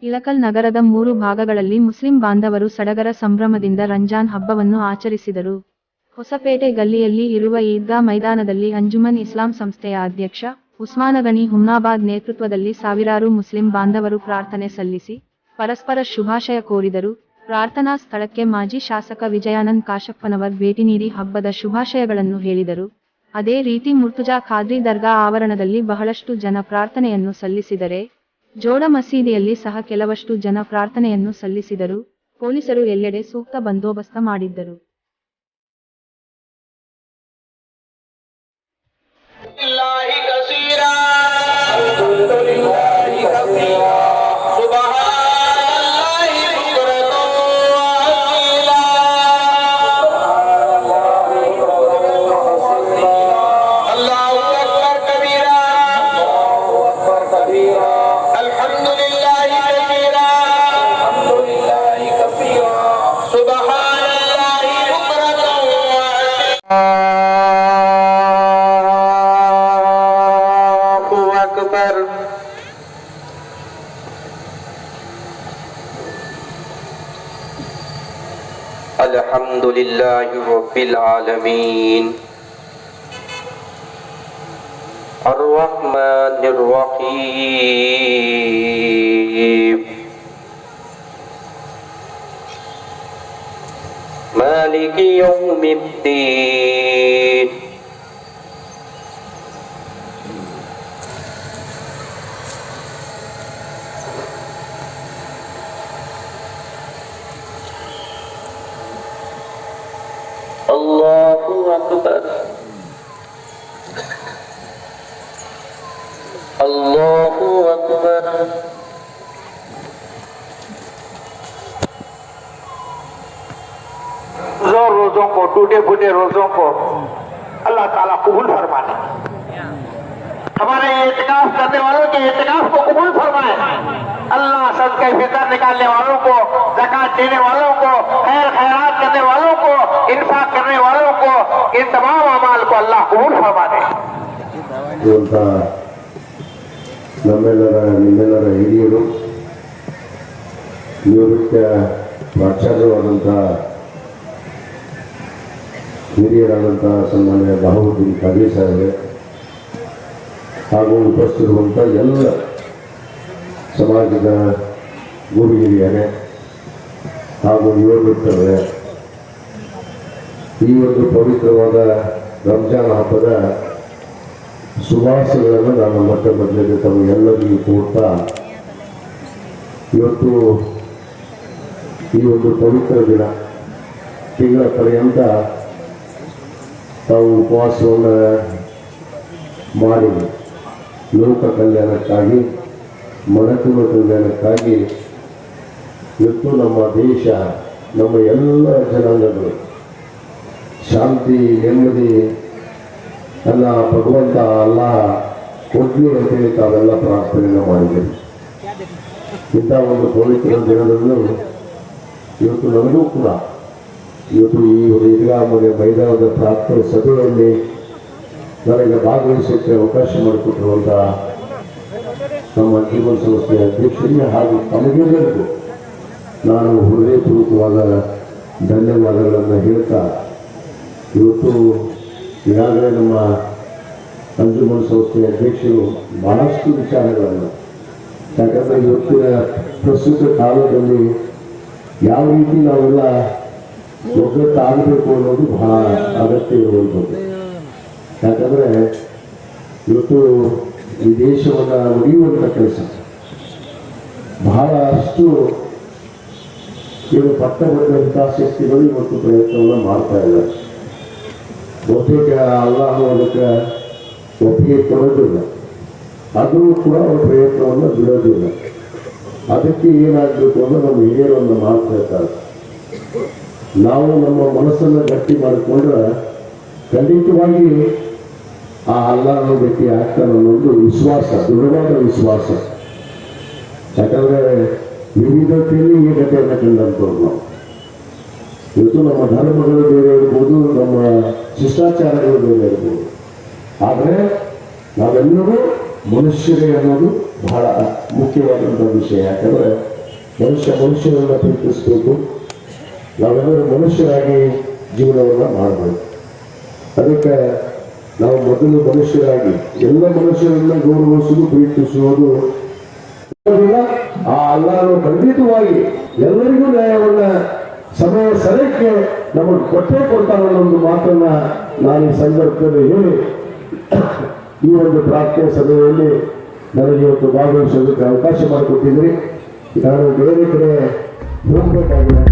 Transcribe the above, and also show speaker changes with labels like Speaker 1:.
Speaker 1: ಇಳಕಲ್ ನಗರದ 3 ಭಾಗಗಳಲ್ಲಿ ಮುಸ್ಲಿಂ ಬಾಂಧವರು ಸಡಗರ ಸಂಭ್ರಮದಿಂದ ರಂಜಾನ್ ಹಬ್ಬವನ್ನು ಆಚರಿಸಿದರು. ಹೊಸಪೇಟೆ ಗಲ್ಲಿಯಲ್ಲಿ ಇರುವ ಈದ್ಗಾ ಮೈದಾನದಲ್ಲಿ ಅಂಜುಮನ್ ಇಸ್ಲಾಂ ಸಂಸ್ಥೆಯ ಅಧ್ಯಕ್ಷ ಉಸ್ಮಾನಗಣಿ ಹುಮ್ನಾಬಾದ್ ನೇತೃತ್ವದಲ್ಲಿ ಸಾವಿರಾರು ಮುಸ್ಲಿಂ ಬಾಂಧವರು ಪ್ರಾರ್ಥನೆ ಸಲ್ಲಿಸಿ ಪರಸ್ಪರ ಶುಭಾಶಯ ಕೋರಿದರು. ಪ್ರಾರ್ಥನಾ ಸ್ಥಳಕ್ಕೆ ಮಾಜಿ ಶಾಸಕ ವಿಜಯಾನಂದ್ ಕಾಶಪ್ಪನವರ್ ಭೇಟಿ ನೀಡಿ ಹಬ್ಬದ ಶುಭಾಶಯಗಳನ್ನು ಹೇಳಿದರು. ಅದೇ ರೀತಿ ಮುರ್ತುಜಾ ಖಾದ್ರಿ ದರ್ಗಾ ಆವರಣದಲ್ಲಿ ಬಹಳಷ್ಟು ಜನ ಪ್ರಾರ್ಥನೆಯನ್ನು ಸಲ್ಲಿಸಿದರೆ, ಜೋಡ ಮಸೀದಿಯಲ್ಲಿ ಸಹ ಕೆಲವಷ್ಟು ಜನ ಪ್ರಾರ್ಥನೆಯನ್ನು ಸಲ್ಲಿಸಿದರು. ಪೊಲೀಸರು ಎಲ್ಲೆಡೆ ಸೂಕ್ತ ಬಂದೋಬಸ್ತ ಮಾಡಿದ್ದರು.
Speaker 2: अल्हम्दुलिल्लाहि रब्बिल आलमीन अर्रहमानिर रहीम मालिकि यौमिद्दीन अल्लाहु अकबर अल्लाहु अकबर
Speaker 3: रोजों को, टूटे फूटे रोजों को अल्लाह ताला कबूल फरमाए। हमारे इत्काफ करने वालों के इत्काफ को कबूल फरमाए। अल्लाह सदका फितर निकालने वालों को, ज़कात देने वालों को, खैर खैरात करने वालों को, इंफाक करने वालों को, इन तमाम अमाल को अल्लाह कबूल फरमा दे।
Speaker 4: ನಮ್ಮೆಲ್ಲರ ನಿಮ್ಮೆಲ್ಲರ ಹಿರಿಯರು, ನಿವೃತ್ತ ಪ್ರಾಚಾರ್ಯರಾದಂಥ ಹಿರಿಯರಾದಂಥ ಸನ್ಮಾನ್ಯ ಬಹವುದ್ದೀನ್ ಖಾದ್ರಿ ಸಾಹೇಬ್ ಹಾಗೂ ಉಪಸ್ಥಿತಿರುವಂಥ ಎಲ್ಲ ಸಮಾಜದ ಗುರು ಹಿರಿಯರೇ ಹಾಗೂ ಯುವಕರೇ, ಈ ಒಂದು ಪವಿತ್ರವಾದ ರಂಜಾನ್ ಹಬ್ಬದ ಶುಭಾಶಯಗಳನ್ನು ನಾನು ಮತ್ತೆ ಮೊದಲಿಗೆ ತಮಗೆಲ್ಲರಿಗೂ ಕೋರ್ತಾ, ಇವತ್ತು ಈ ಒಂದು ಪವಿತ್ರ ದಿನ ತಿಂಗಳ ಪರ್ಯಂತ ತಾವು ಉಪವಾಸವನ್ನು ಮಾಡಿ ಲೋಕ ಕಲ್ಯಾಣಕ್ಕಾಗಿ, ಮನಕುಲ ಕಲ್ಯಾಣಕ್ಕಾಗಿ ಇವತ್ತು ನಮ್ಮ ದೇಶ, ನಮ್ಮ ಎಲ್ಲ ಜನಾಂಗಗಳು ಶಾಂತಿ ನೆಮ್ಮದಿ ಎಲ್ಲ ಭಗವಂತ ಅಲ್ಲಾಹ ಕೊಡ್ಲಿ ಅಂತೇಳಿ ತಾವೆಲ್ಲ ಪ್ರಾರ್ಥನೆಯನ್ನು ಮಾಡಿದ್ದೇವೆ. ಇಂಥ ಒಂದು ಪವಿತ್ರ ದಿನದಂದು ಇವತ್ತು ನಮಗೂ ಕೂಡ ಇವತ್ತು ಈ ಒಂದು ಈದ್ಗಾ ಮೈದಾನದ ಪ್ರಾರ್ಥನೆ ಸಭೆಯಲ್ಲಿ ನನಗೆ ಭಾಗವಹಿಸೋಕ್ಕೆ ಅವಕಾಶ ಮಾಡಿಕೊಟ್ಟಿರುವಂಥ ನಮ್ಮ ಜೀವನ ಸಂಸ್ಥೆಯ ಅಧ್ಯಕ್ಷರಿಗೆ ಹಾಗೂ ತಮಗೆಲ್ಲರಿಗೂ ನಾನು ಹೃದಯಪೂರ್ವಕವಾದ ಧನ್ಯವಾದಗಳನ್ನು ಹೇಳ್ತಾ, ಇವತ್ತು ಈಗಾಗಲೇ ನಮ್ಮ ಅಂಜುಮನ್ ಸಂಸ್ಥೆಯ ಅಧ್ಯಕ್ಷರು ಬಹಳಷ್ಟು ವಿಚಾರಗಳನ್ನು, ಯಾಕಂದರೆ ಇವತ್ತಿನ ಪ್ರಸ್ತುತ ಕಾಲದಲ್ಲಿ ಯಾವ ರೀತಿ ನಾವೆಲ್ಲ ಒಗ್ಗಟ್ಟಾಗಬೇಕು ಅನ್ನೋದು ಬಹಳ ಅಗತ್ಯ ಇರುವಂಥದ್ದು. ಯಾಕಂದರೆ ಇವತ್ತು ಈ ದೇಶವನ್ನು ಒಡೆಯುವಂಥ ಕೆಲಸ ಬಹಳಷ್ಟು ಇವರು ಪಟ್ಟಬದ್ಧ ಹಿತಾಸಕ್ತಿಗಳು ಇವತ್ತು ಪ್ರಯತ್ನವನ್ನು ಮಾಡ್ತಾ ಇದ್ದಾರೆ. ಬಹುತೇಕ ಅಲ್ಲಾಹು ಅದಕ್ಕೆ ಒಪ್ಪಿಗೆ ಕೊಡೋದಿಲ್ಲ, ಆದರೂ ಕೂಡ ಅವರ ಪ್ರಯತ್ನವನ್ನು ಬಿಡೋದಿಲ್ಲ. ಅದಕ್ಕೆ ಏನಾಗಬೇಕು ಅಂದರೆ ನಮ್ಮ ಹಿರಿಯರನ್ನು ಮಾಡ್ತಾ ಇರ್ತಾರೆ. ನಾವು ನಮ್ಮ ಮನಸ್ಸನ್ನು ಗಟ್ಟಿ ಮಾಡಿಕೊಂಡ್ರೆ ಖಂಡಿತವಾಗಿ ಆ ಅಲ್ಲಾಹನ ಭೇಟಿ ಆಗ್ತಾನೆ ಅನ್ನೋದು ವಿಶ್ವಾಸ, ದೃಢವಾದ ವಿಶ್ವಾಸ. ಯಾಕಂದರೆ ವಿವಿಧತೆಯಲ್ಲಿ ಏಕತೆಯನ್ನು ಕಂಡಂಥವ್ರು ನಾವು. ಇವತ್ತು ನಮ್ಮ ಧರ್ಮಗಳು ಬೇರೆ ಇರ್ಬೋದು, ನಮ್ಮ ಶಿಷ್ಟಾಚಾರಗಳು ಬೇರೆ ಇರ್ಬೋದು, ಆದರೆ ನಾವೆಲ್ಲರೂ ಮನುಷ್ಯರೇ ಅನ್ನೋದು ಬಹಳ ಮುಖ್ಯವಾದಂಥ ವಿಷಯ. ಯಾಕಂದರೆ ಮನುಷ್ಯನನ್ನು ಪ್ರೀತಿಸಬೇಕು. ನಾವೆಲ್ಲರೂ ಮನುಷ್ಯರಾಗಿ ಜೀವನವನ್ನು ಮಾಡಬೇಕು. ಅದಕ್ಕೆ ನಾವು ಮೊದಲು ಮನುಷ್ಯರಾಗಿ ಎಲ್ಲ ಮನುಷ್ಯರನ್ನ ಗೌರವಿಸುವುದು, ಪ್ರೀತಿಸುವುದು. ಆ ಅಲ್ಲಾಹನು ಖಂಡಿತವಾಗಿ ಎಲ್ಲರಿಗೂ ನ್ಯಾಯವನ್ನ ಸಮಯ ಸರಕ್ಕೆ ನಮಗೆ ಕೊಟ್ಟೇ ಕೊಡ್ತಾನೆ ಅನ್ನೋ ಮಾತನ್ನ ನಾನು ಈ ಸಂದರ್ಭದಲ್ಲಿ ಹೇಳಿ ಈ ಒಂದು ಪ್ರಾರ್ಥನೆ ಸಭೆಯಲ್ಲಿ ನನಗೆ ಇವತ್ತು ಭಾಗವಹಿಸೋದಕ್ಕೆ ಅವಕಾಶ ಮಾಡಿಕೊಟ್ಟಿದ್ರಿ. ನಾನು ಬೇರೆ ಕಡೆ ಹೋಗಬೇಕಾಗಿದೆ.